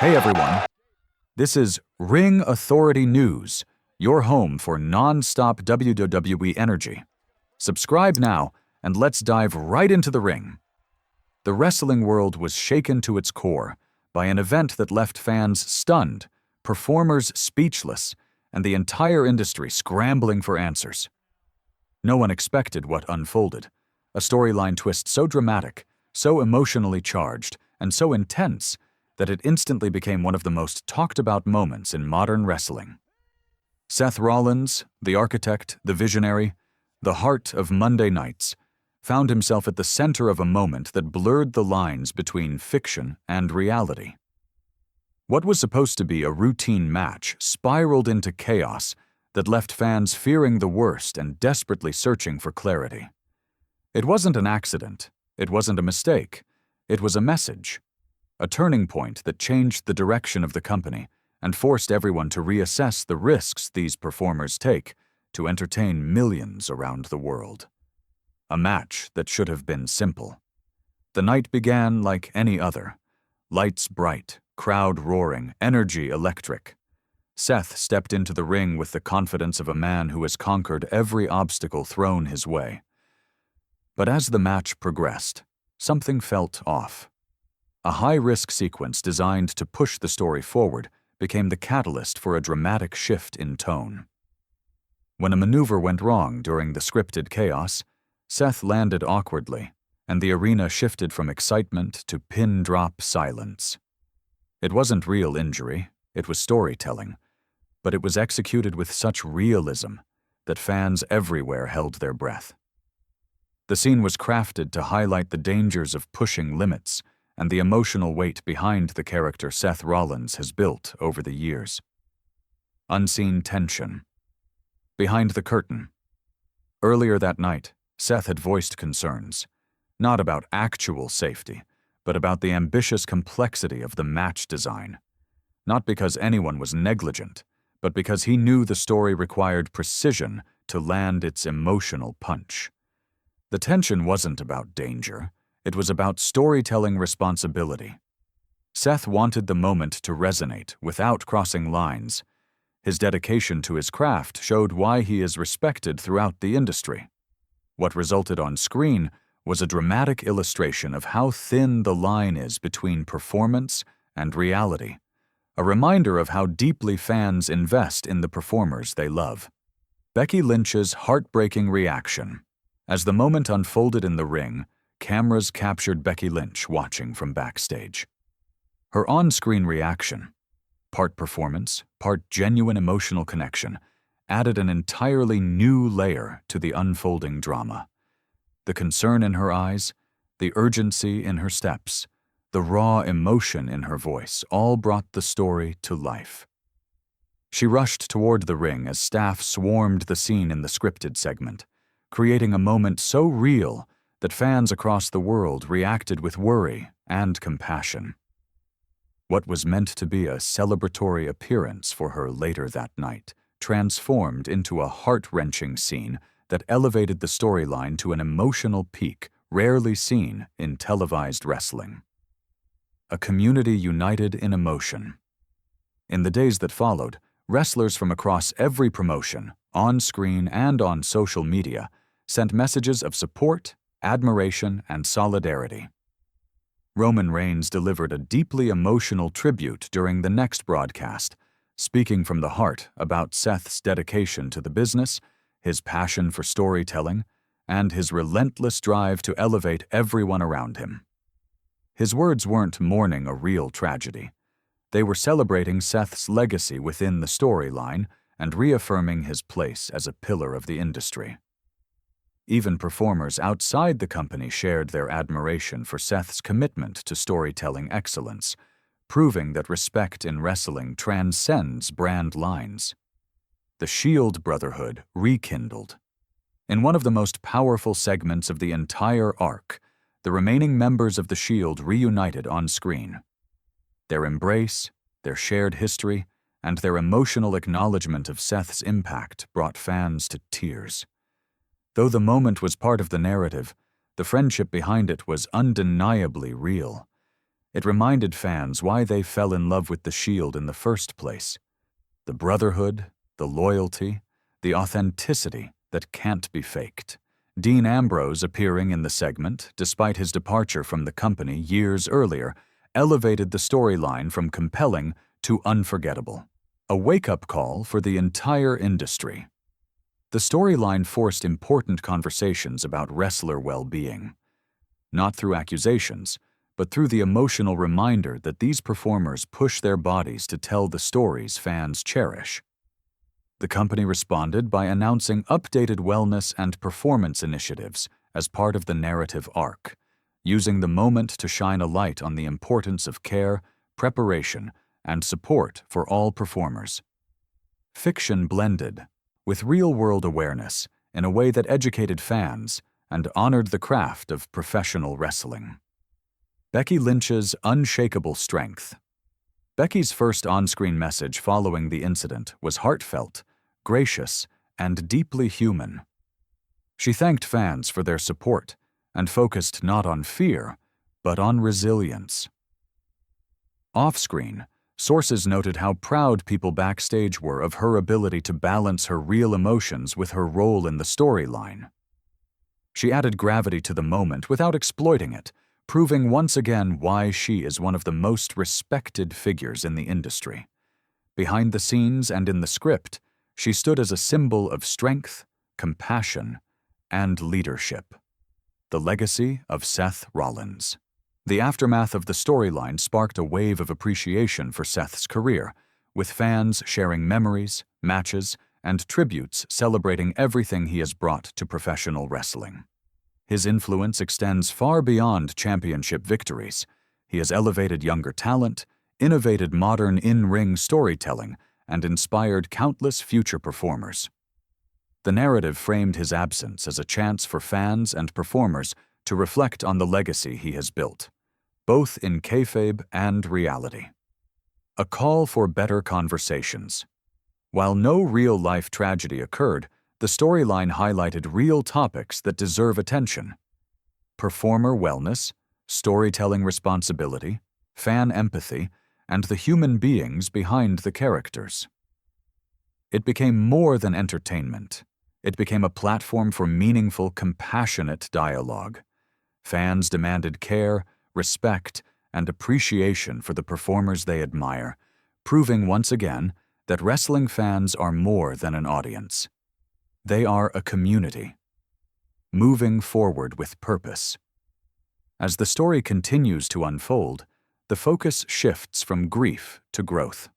Hey everyone, this is Ring Authority News, your home for non-stop WWE energy. Subscribe now and let's dive right into the ring. The wrestling world was shaken to its core by an event that left fans stunned, performers speechless, and the entire industry scrambling for answers. No one expected what unfolded, a storyline twist so dramatic, so emotionally charged, and so intense that it instantly became one of the most talked-about moments in modern wrestling. Seth Rollins, the architect, the visionary, the heart of Monday nights, found himself at the center of a moment that blurred the lines between fiction and reality. What was supposed to be a routine match spiraled into chaos that left fans fearing the worst and desperately searching for clarity. It wasn't an accident, it wasn't a mistake, it was a message. A turning point that changed the direction of the company and forced everyone to reassess the risks these performers take to entertain millions around the world. A match that should have been simple. The night began like any other. Lights bright, crowd roaring, energy electric. Seth stepped into the ring with the confidence of a man who has conquered every obstacle thrown his way. But as the match progressed, something felt off. A high-risk sequence designed to push the story forward became the catalyst for a dramatic shift in tone. When a maneuver went wrong during the scripted chaos, Seth landed awkwardly, and the arena shifted from excitement to pin-drop silence. It wasn't real injury, it was storytelling, but it was executed with such realism that fans everywhere held their breath. The scene was crafted to highlight the dangers of pushing limits and the emotional weight behind the character Seth Rollins has built over the years. Unseen tension. Behind the curtain. Earlier that night, Seth had voiced concerns, not about actual safety, but about the ambitious complexity of the match design. Not because anyone was negligent, but because he knew the story required precision to land its emotional punch. The tension wasn't about danger. It was about storytelling responsibility. Seth wanted the moment to resonate without crossing lines. His dedication to his craft showed why he is respected throughout the industry. What resulted on screen was a dramatic illustration of how thin the line is between performance and reality, a reminder of how deeply fans invest in the performers they love. Becky Lynch's heartbreaking reaction. As the moment unfolded in the ring, cameras captured Becky Lynch watching from backstage. Her on-screen reaction, part performance, part genuine emotional connection, added an entirely new layer to the unfolding drama. The concern in her eyes, the urgency in her steps, the raw emotion in her voice all brought the story to life. She rushed toward the ring as staff swarmed the scene in the scripted segment, creating a moment so real that fans across the world reacted with worry and compassion. What was meant to be a celebratory appearance for her later that night transformed into a heart-wrenching scene that elevated the storyline to an emotional peak rarely seen in televised wrestling. A community united in emotion. In the days that followed, wrestlers from across every promotion, on screen and on social media, sent messages of support, admiration, and solidarity. Roman Reigns delivered a deeply emotional tribute during the next broadcast, speaking from the heart about Seth's dedication to the business, his passion for storytelling, and his relentless drive to elevate everyone around him. His words weren't mourning a real tragedy. They were celebrating Seth's legacy within the storyline and reaffirming his place as a pillar of the industry. Even performers outside the company shared their admiration for Seth's commitment to storytelling excellence, proving that respect in wrestling transcends brand lines. The Shield Brotherhood rekindled. In one of the most powerful segments of the entire arc, the remaining members of the Shield reunited on screen. Their embrace, their shared history, and their emotional acknowledgement of Seth's impact brought fans to tears. Though the moment was part of the narrative, the friendship behind it was undeniably real. It reminded fans why they fell in love with the Shield in the first place. The brotherhood, the loyalty, the authenticity that can't be faked. Dean Ambrose appearing in the segment, despite his departure from the company years earlier, elevated the storyline from compelling to unforgettable. A wake-up call for the entire industry. The storyline forced important conversations about wrestler well-being. Not through accusations, but through the emotional reminder that these performers push their bodies to tell the stories fans cherish. The company responded by announcing updated wellness and performance initiatives as part of the narrative arc, using the moment to shine a light on the importance of care, preparation, and support for all performers. Fiction blended with real-world awareness in a way that educated fans and honored the craft of professional wrestling. Becky Lynch's unshakable strength. Becky's first on-screen message following the incident was heartfelt, gracious, and deeply human. She thanked fans for their support and focused not on fear, but on resilience. Off-screen, sources noted how proud people backstage were of her ability to balance her real emotions with her role in the storyline. She added gravity to the moment without exploiting it, proving once again why she is one of the most respected figures in the industry. Behind the scenes and in the script, she stood as a symbol of strength, compassion, and leadership. The legacy of Seth Rollins. The aftermath of the storyline sparked a wave of appreciation for Seth's career, with fans sharing memories, matches, and tributes celebrating everything he has brought to professional wrestling. His influence extends far beyond championship victories. He has elevated younger talent, innovated modern in-ring storytelling, and inspired countless future performers. The narrative framed his absence as a chance for fans and performers to reflect on the legacy he has built, both in kayfabe and reality. A call for better conversations. While no real-life tragedy occurred, the storyline highlighted real topics that deserve attention: performer wellness, storytelling responsibility, fan empathy, and the human beings behind the characters. It became more than entertainment. It became a platform for meaningful, compassionate dialogue. Fans demanded care, respect, and appreciation for the performers they admire, proving once again that wrestling fans are more than an audience. They are a community, moving forward with purpose. As the story continues to unfold, the focus shifts from grief to growth.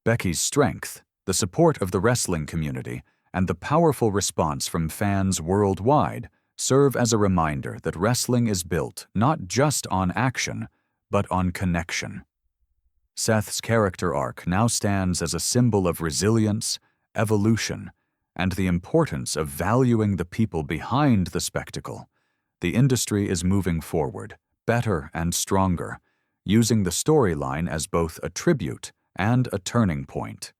Becky's strength, the support of the wrestling community, and the powerful response from fans worldwide serve as a reminder that wrestling is built not just on action, but on connection. Seth's character arc now stands as a symbol of resilience, evolution, and the importance of valuing the people behind the spectacle. The industry is moving forward, better and stronger, using the storyline as both a tribute and a turning point.